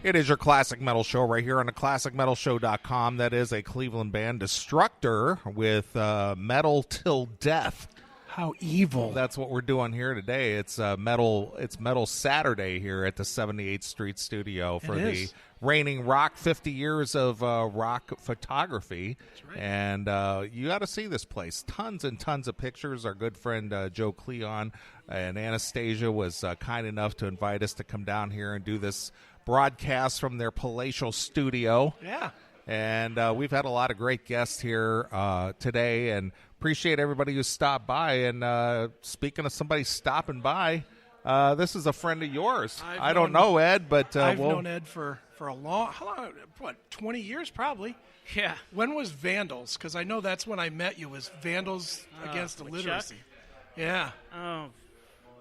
It is your classic metal show right here on the classicmetalshow.com. That is a Cleveland band, Destructor, with Metal Till Death. How evil. That's what we're doing here today. It's Metal Saturday here at the 78th Street Studio for the reigning rock 50 years of rock photography. That's right. And you got to see this place. Tons and tons of pictures. Our good friend Joe Cleon and Anastasia was kind enough to invite us to come down here and do this broadcast from their palatial studio. Yeah. And we've had a lot of great guests here today, and appreciate everybody who stopped by. And speaking of somebody stopping by, this is a friend of yours. I don't know Ed, but I've known Ed for a long, 20 years probably. Yeah. When was Vandals? Because I know that's when I met you, was Vandals Against Illiteracy. Chuck? Yeah. Oh.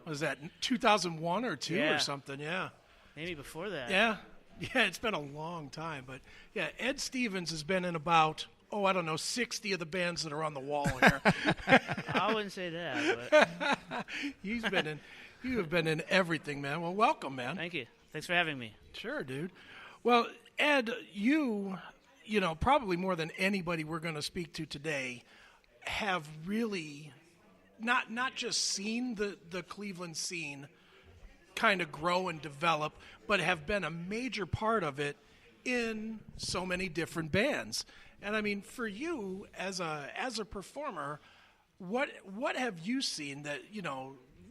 Was that 2001 or 2 Yeah. or something? Yeah. Maybe before that. Yeah. Yeah, it's been a long time. But, yeah, Ed Stevens has been in about, 60 of the bands that are on the wall here. I wouldn't say that, but You have been in everything, man. Well, welcome, man. thank you. Thanks for having me. Sure, dude. Well, Ed, you probably more than anybody we're going to speak to today, have really not just seen the Cleveland scene kind of grow and develop, but have been a major part of it in so many different bands. And I mean, for you as a performer, what have you seen that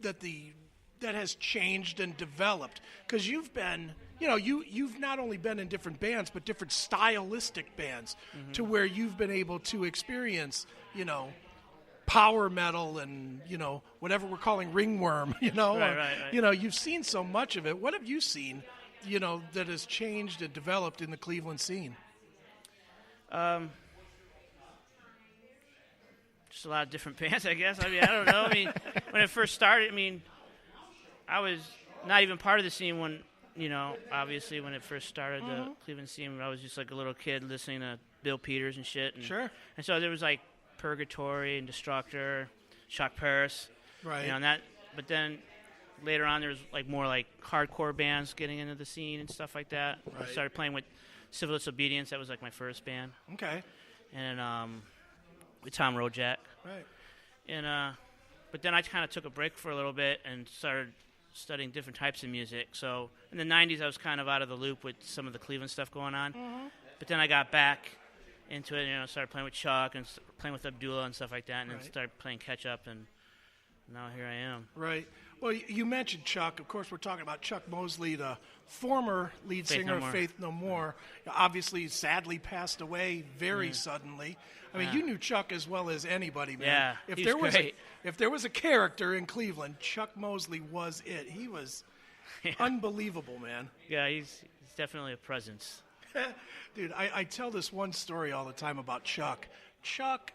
that has changed and developed? Because you've been, you've not only been in different bands, but different stylistic bands, to where you've been able to experience, power metal and, whatever we're calling ringworm, Right. You've seen so much of it. What have you seen, that has changed and developed in the Cleveland scene? Just a lot of different bands, I guess. I don't know. When it first started, I was not even part of the scene when, obviously when it first started, the Cleveland scene. I was just like a little kid listening to Bill Peters and shit. And, Sure. And so there was like Purgatory and Destructor, Shock Paris. Right. And that. But then later on, there was like more like hardcore bands getting into the scene and stuff like that. Right. I started playing with Civil Disobedience. That was like my first band. Okay. And with Tom Rojak. Right. And but then I kind of took a break for a little bit and started studying different types of music. So in the 90s, I was kind of out of the loop with some of the Cleveland stuff going on. But then I got back into it, started playing with Chuck and playing with Abdullah and stuff like that, and then started playing catch-up, and now here I am. Right. Well, you mentioned Chuck. Of course, we're talking about Chuck Mosley, the former lead singer of Faith No More. Obviously, sadly passed away very suddenly. I mean, you knew Chuck as well as anybody, man. Yeah, if he there was great. If there was a character in Cleveland, Chuck Mosley was it. He was unbelievable, man. Yeah, he's definitely a presence. Dude, I tell this one story all the time about Chuck. Chuck,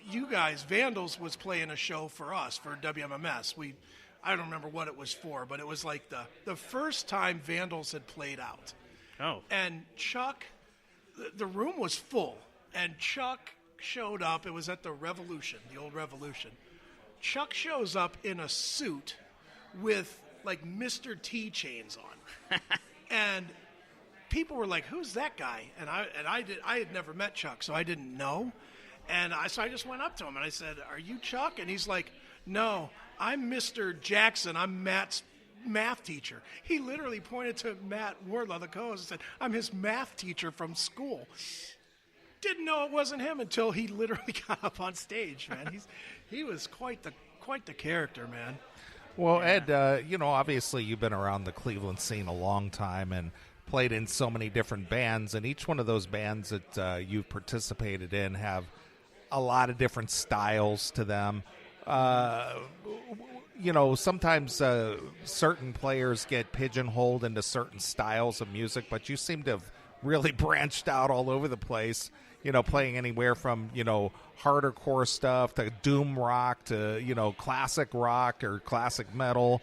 you guys, Vandals was playing a show for us, for WMMS. I don't remember what it was for, but it was like the first time Vandals had played out. Oh. And Chuck, the room was full, and Chuck showed up. It was at the Revolution, the old Revolution. Chuck shows up in a suit with like Mr. T chains on. And people were like, "Who's that guy?" And I had never met Chuck, so I didn't know. And so I just went up to him and I said, "Are you Chuck?" And he's like, "No, I'm Mr. Jackson. I'm Matt's math teacher." He literally pointed to Matt Wardlaw, the co-host, and said, "I'm his math teacher from school." Didn't know it wasn't him until he literally got up on stage, man. He was quite the character, man. Well, Ed, obviously you've been around the Cleveland scene a long time and played in so many different bands, and each one of those bands that you've participated in have a lot of different styles to them. Sometimes certain players get pigeonholed into certain styles of music, but you seem to have really branched out all over the place, playing anywhere from, harder core stuff to doom rock to, classic rock or classic metal,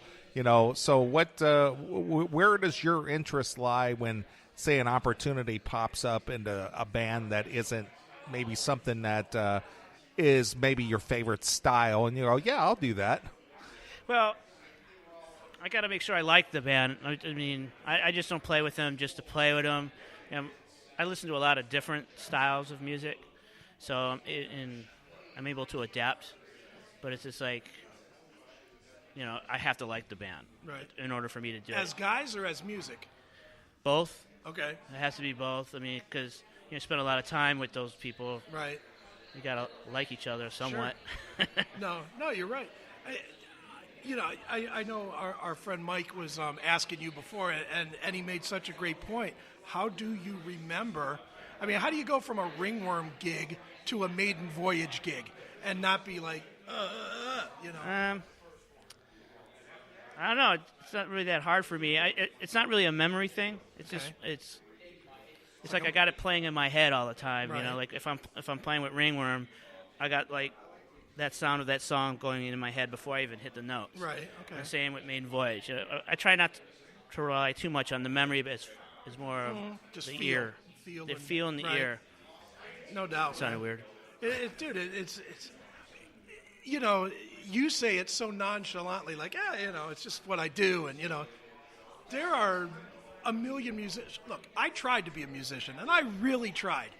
So where does your interest lie when, say, an opportunity pops up into a band that isn't maybe something that is maybe your favorite style, and you go, "Yeah, I'll do that"? Well, I got to make sure I like the band. I mean, I just don't play with them just to play with them. I listen to a lot of different styles of music, so I'm able to adapt. But it's just like, I have to like the band in order for me to do it. As guys or as music? Both. Okay. It has to be both. I mean, because you spend a lot of time with those people. Right. You got to like each other somewhat. Sure. No, you're right. I know our friend Mike was asking you before, and he made such a great point. How do you remember? I mean, how do you go from a Ringworm gig to a Maiden Voyage gig and not be like, I don't know. It's not really that hard for me. It's not really a memory thing. It's just it's like I got it playing in my head all the time. Right. Like if I'm playing with Ringworm, I got like that sound of that song going into my head before I even hit the notes. Right. Okay. And same with Maiden Voyage. I try not to rely too much on the memory, but it's more of just the feel, ear. Feel The feel in the ear. No doubt. Sounded weird. Dude, it's you say it so nonchalantly, like, it's just what I do, and there are a million musicians. Look, I tried to be a musician, and I really tried,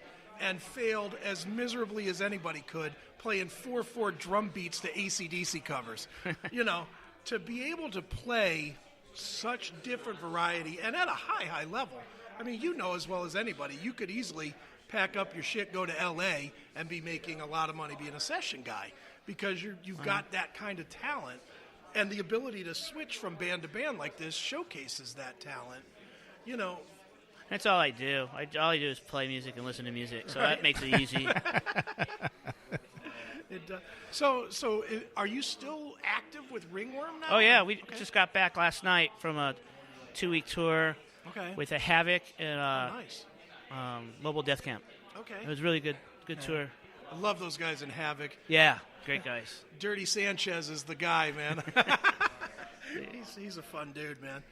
and failed as miserably as anybody could, playing 4/4 drum beats to AC/DC covers. To be able to play such different variety and at a high level. I mean, as well as anybody, you could easily pack up your shit, go to L.A., and be making a lot of money being a session guy because you've got that kind of talent, and the ability to switch from band to band like this showcases that talent. That's all I do. All I do is play music and listen to music, so that makes it easy. So are you still active with Ringworm now? Oh, yeah. We just got back last night from a 2-week tour with a Havoc and nice. Mobile Death Camp. Okay. It was really good tour. I love those guys in Havoc. Yeah, great guys. Dirty Sanchez is the guy, man. he's a fun dude, man.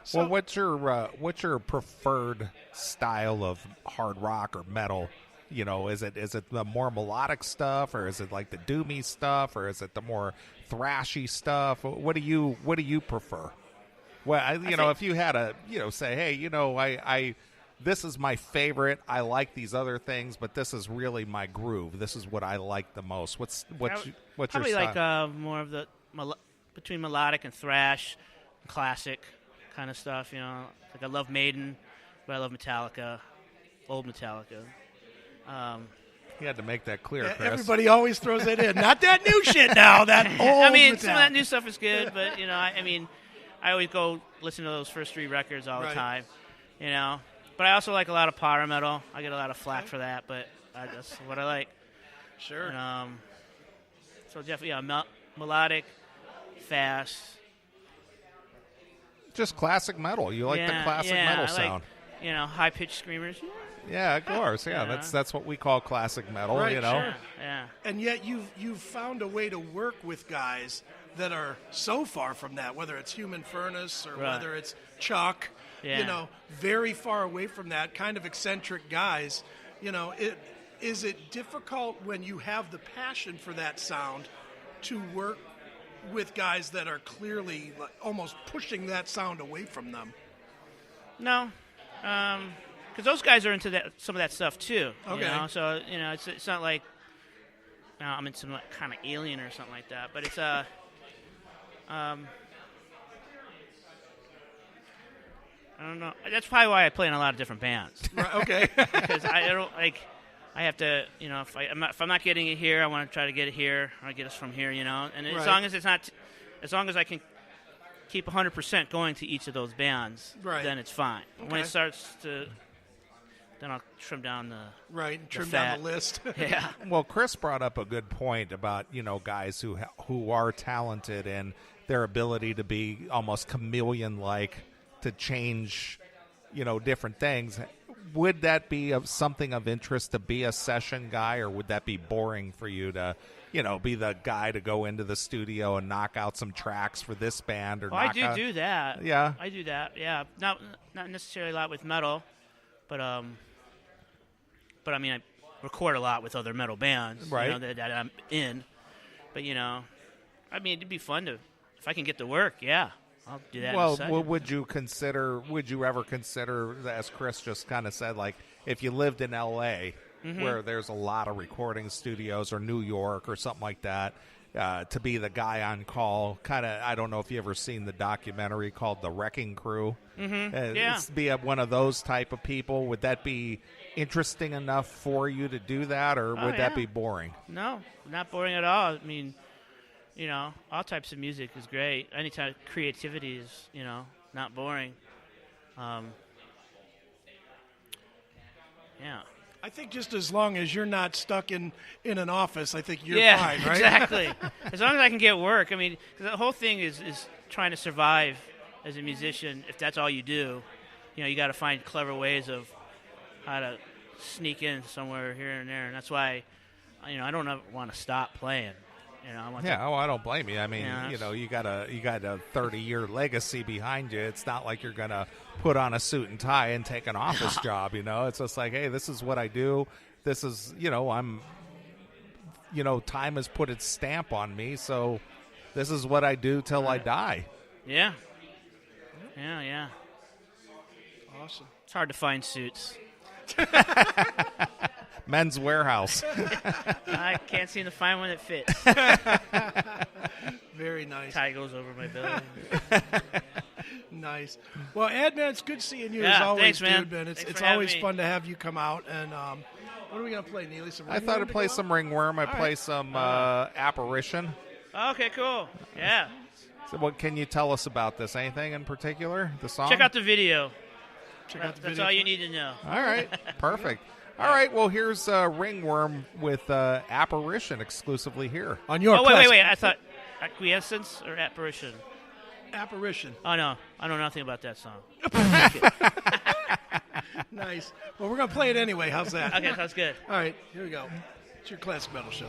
So, well, what's your preferred style of hard rock or metal? Is it the more melodic stuff, or is it like the doomy stuff, or is it the more thrashy stuff? What do you prefer? Well, if you had a say, hey, I this is my favorite. I like these other things, but this is really my groove. This is what I like the most. What's probably your style? Like more of the between melodic and thrash, classic kind of stuff. Like I love Maiden, but I love Metallica, old Metallica. You had to make that clear, Chris. Everybody always throws it in. Not that new shit now. That old I mean, Metallica. some of that new stuff is good, but I always go listen to those first 3 records all the time. But I also like a lot of power metal. I get a lot of flack for that, but that's what I like. Sure. And, so definitely, melodic, fast. Just classic metal. You like the classic metal sound. Like, high pitched screamers. Yeah, of course. Yeah, that's what we call classic metal. Right, Sure. Yeah. And yet you've found a way to work with guys that are so far from that, whether it's Human Furnace or whether it's Chuck. Yeah. Very far away from that, kind of eccentric guys. Is it difficult when you have the passion for that sound to work with guys that are clearly almost pushing that sound away from them? No, because those guys are into some of that stuff too. Okay. So it's not like I'm in some kind of Alien or something like that, but it's I don't know. That's probably why I play in a lot of different bands. Right, okay. Because I don't like. I have to, if I'm not getting it here, I want to try to get it here, or get us from here, And as long as it's not, as long as I can keep 100% going to each of those bands, then it's fine. Okay. When it starts to, then I'll trim down trim fat. down the list. Yeah. Well, Chris brought up a good point about guys who are talented and their ability to be almost chameleon-like to change, different things. Would that be something of interest to be a session guy, or would that be boring for you to, be the guy to go into the studio and knock out some tracks for this band? Or I do that. Yeah, I do that. Yeah, not necessarily a lot with metal, but I mean, I record a lot with other metal bands, right? That I'm in. But I mean, it'd be fun if I can get to work. Yeah. I'll do that. Well, in a second. would you ever consider, as Chris just kind of said, like if you lived in L.A., where there's a lot of recording studios, or New York or something like that, to be the guy on call, kind of, I don't know if you ever seen the documentary called The Wrecking Crew. Be one of those type of people. Would that be interesting enough for you to do that, or would that be boring? No, not boring at all. I mean, all types of music is great. Any type of creativity is, not boring. Yeah. I think just as long as you're not stuck in an office, I think you're fine, right? Exactly. As long as I can get work. I mean, 'cause the whole thing is trying to survive as a musician. If that's all you do, you got to find clever ways of how to sneak in somewhere here and there. And that's why, I don't ever want to stop playing. I don't blame you. I mean, you got a 30-year legacy behind you. It's not like you're gonna put on a suit and tie and take an office job. It's just like, hey, this is what I do. This is, I'm, time has put its stamp on me. So this is what I do till I die. Yeah. Awesome. It's hard to find suits. Men's Warehouse. I can't seem to find one that fits. Very nice. Tie goes over my belly. Nice. Well, Ed, man, it's good seeing you Yeah, as always, thanks, man. dude, man. Thanks It's for having always me. fun to have you come out. And what are we going to play, Neely? Some I thought I'd play some Ringworm. I'd All play right. some Apparition. Okay, cool. Yeah. So what can you tell us about this? Anything in particular? The song? Check out the video. Check out the That's video. all you need to know. All right. Perfect. All right. Well, here's Ringworm with Apparition exclusively here. On your wait. I thought Acquiescence or Apparition? Apparition. Oh, no. I know nothing about that song. Nice. Well, we're going to play it anyway. How's that? Okay, sounds good. All right. Here we go. It's your classic metal show.